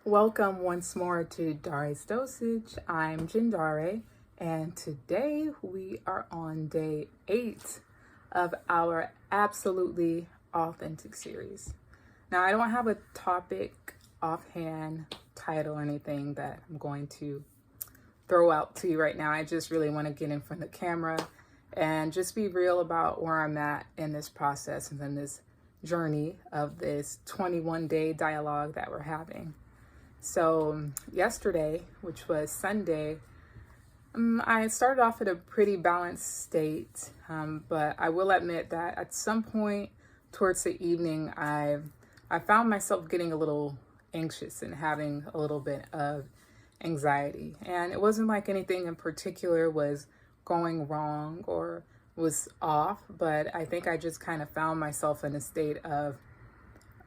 Welcome once more to Dhare's Dosage. I'm Dháre, and today we are on day 8 of our Absolutely Authentic series. Now, I don't have a topic offhand, title, or anything that I'm going to throw out to you right now. I just really want to get in front of the camera and just be real about where I'm at in this process and in this journey of this 21-day dialogue that we're having. So yesterday, which was Sunday, I started off at a pretty balanced state, but I will admit that at some point towards the evening, I found myself getting a little anxious and having a little bit of anxiety. And it wasn't like anything in particular was going wrong or was off, but I think I just kind of found myself in a state of,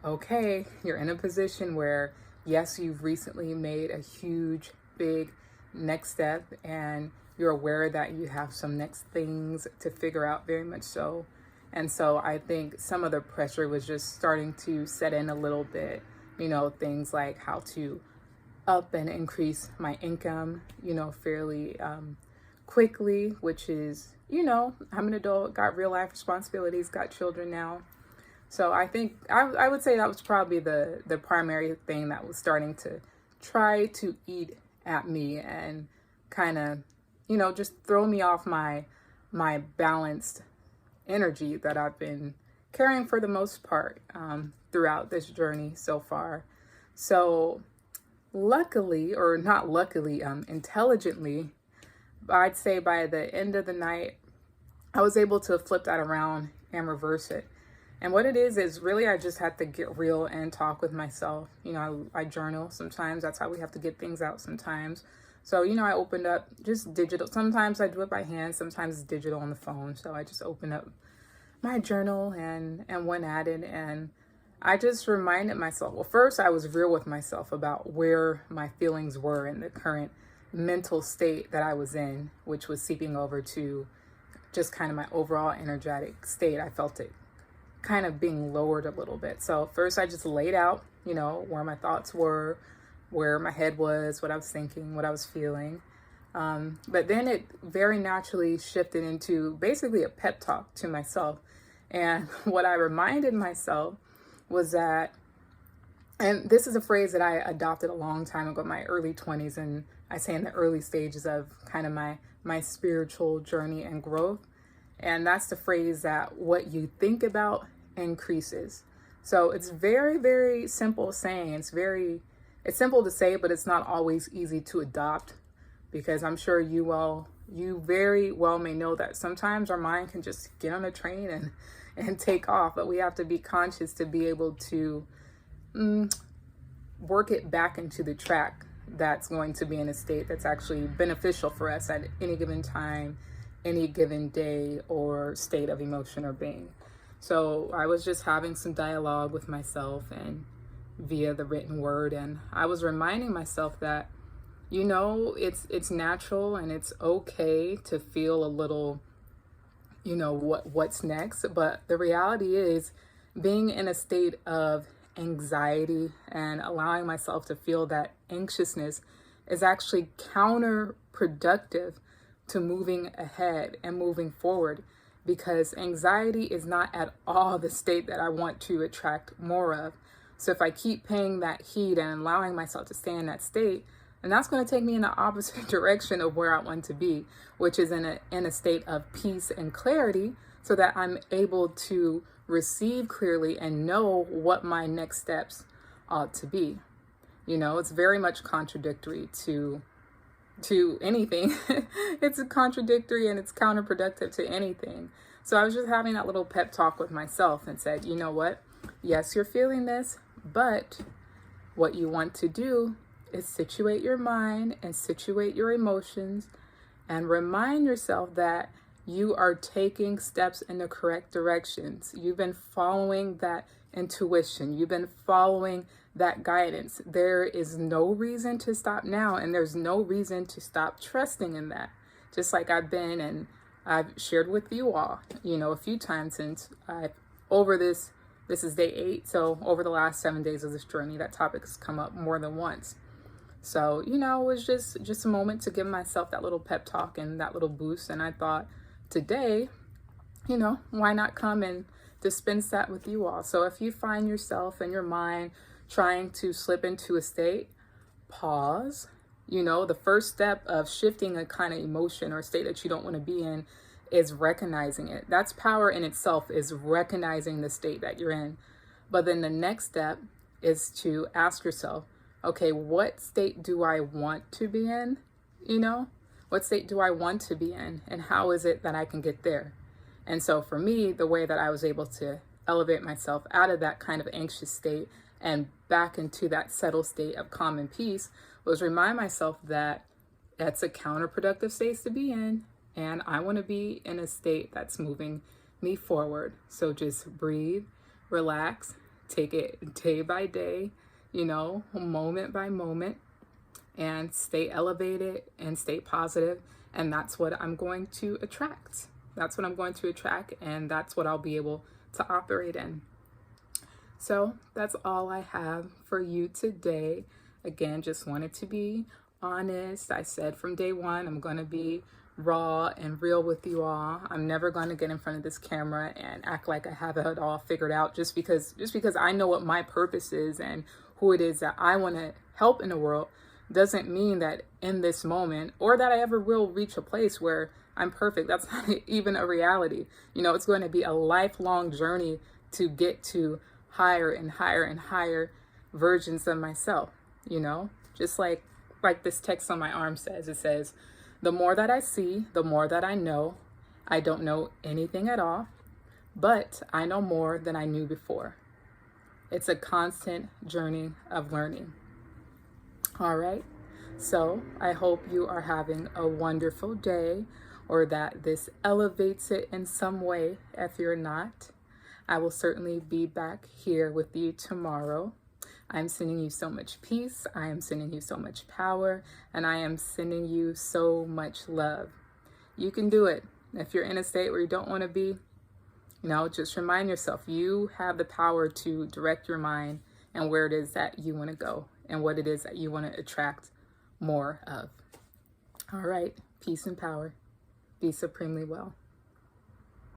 okay, you're in a position where yes, you've recently made a huge, big next step, and you're aware that you have some next things to figure out, very much so. And so I think some of the pressure was just starting to set in a little bit, things like how to up and increase my income, fairly quickly, which is, I'm an adult, got real life responsibilities, got children now. So I think I would say that was probably the primary thing that was starting to try to eat at me and kind of, just throw me off my balanced energy that I've been carrying for the most part throughout this journey so far. So luckily, or not luckily, intelligently, I'd say by the end of the night, I was able to flip that around and reverse it. And what it is really I just have to get real and talk with myself. I journal sometimes. That's how we have to get things out sometimes. So, I opened up just digital. Sometimes I do it by hand. Sometimes it's digital on the phone. So I just opened up my journal and went at it. And I just reminded myself, well, first I was real with myself about where my feelings were in the current mental state that I was in, which was seeping over to just kind of my overall energetic state. I felt it kind of being lowered a little bit. So first I just laid out, where my thoughts were, where my head was, what I was thinking, what I was feeling. But then it very naturally shifted into basically a pep talk to myself. And what I reminded myself was that, and this is a phrase that I adopted a long time ago, my early 20s, and I say in the early stages of kind of my spiritual journey and growth. And that's the phrase that what you think about increases. So it's very, very simple saying. It's simple to say, but it's not always easy to adopt, because I'm sure you very well may know that sometimes our mind can just get on a train and take off, but we have to be conscious to be able to work it back into the track that's going to be in a state that's actually beneficial for us at any given time, any given day, or state of emotion or being. So I was just having some dialogue with myself and via the written word, and I was reminding myself that, it's natural and it's okay to feel a little, what's next. But the reality is, being in a state of anxiety and allowing myself to feel that anxiousness is actually counterproductive to moving ahead and moving forward, because anxiety is not at all the state that I want to attract more of. So if I keep paying that heed and allowing myself to stay in that state, and that's going to take me in the opposite direction of where I want to be, which is in a state of peace and clarity, so that I'm able to receive clearly and know what my next steps ought to be. It's very much contradictory to anything. It's contradictory and it's counterproductive to anything. So I was just having that little pep talk with myself and said, you know what? Yes, you're feeling this, but what you want to do is situate your mind and situate your emotions and remind yourself that you are taking steps in the correct directions. You've been following that intuition. You've been following that guidance. There is no reason to stop now, and there's no reason to stop trusting in that. Just like I've been, and I've shared with you all, a few times since over this This is day 8. So over the last 7 days of this journey, that topic has come up more than once. So, you know, it was just a moment to give myself that little pep talk and that little boost. And I thought today, you know, why not come and dispense that with you all? So if you find yourself in your mind trying to slip into a state, pause. You know, the first step of shifting a kind of emotion or state that you don't want to be in is recognizing it. That's power in itself, is recognizing the state that you're in. But then the next step is to ask yourself, okay, what state do I want to be in? You know, what state do I want to be in? And how is it that I can get there? And so for me, the way that I was able to elevate myself out of that kind of anxious state and back into that settled state of calm and peace was remind myself that that's a counterproductive state to be in. And I want to be in a state that's moving me forward. So just breathe, relax, take it day by day, you know, moment by moment, and stay elevated and stay positive. And that's what I'm going to attract. That's what I'm going to attract, and that's what I'll be able to operate in. So that's all I have for you today. Again, just wanted to be honest. I said from day one, I'm going to be raw and real with you all. I'm never going to get in front of this camera and act like I have it all figured out just because I know what my purpose is and who it is that I want to help in the world doesn't mean that in this moment or that I ever will reach a place where I'm perfect. That's not even a reality. You know, it's going to be a lifelong journey to get to higher and higher and higher versions of myself, you know, just like this text on my arm says. It says, the more that I see, the more that I know. I don't know anything at all, but I know more than I knew before. It's a constant journey of learning. All right. So I hope you are having a wonderful day, or that this elevates it in some way. If you're not, I will certainly be back here with you tomorrow. I'm sending you so much peace. I am sending you so much power, and I am sending you so much love. You can do it. If you're in a state where you don't want to be, you know, just remind yourself you have the power to direct your mind and where it is that you want to go and what it is that you want to attract more of. All right. Peace and power. Be supremely well.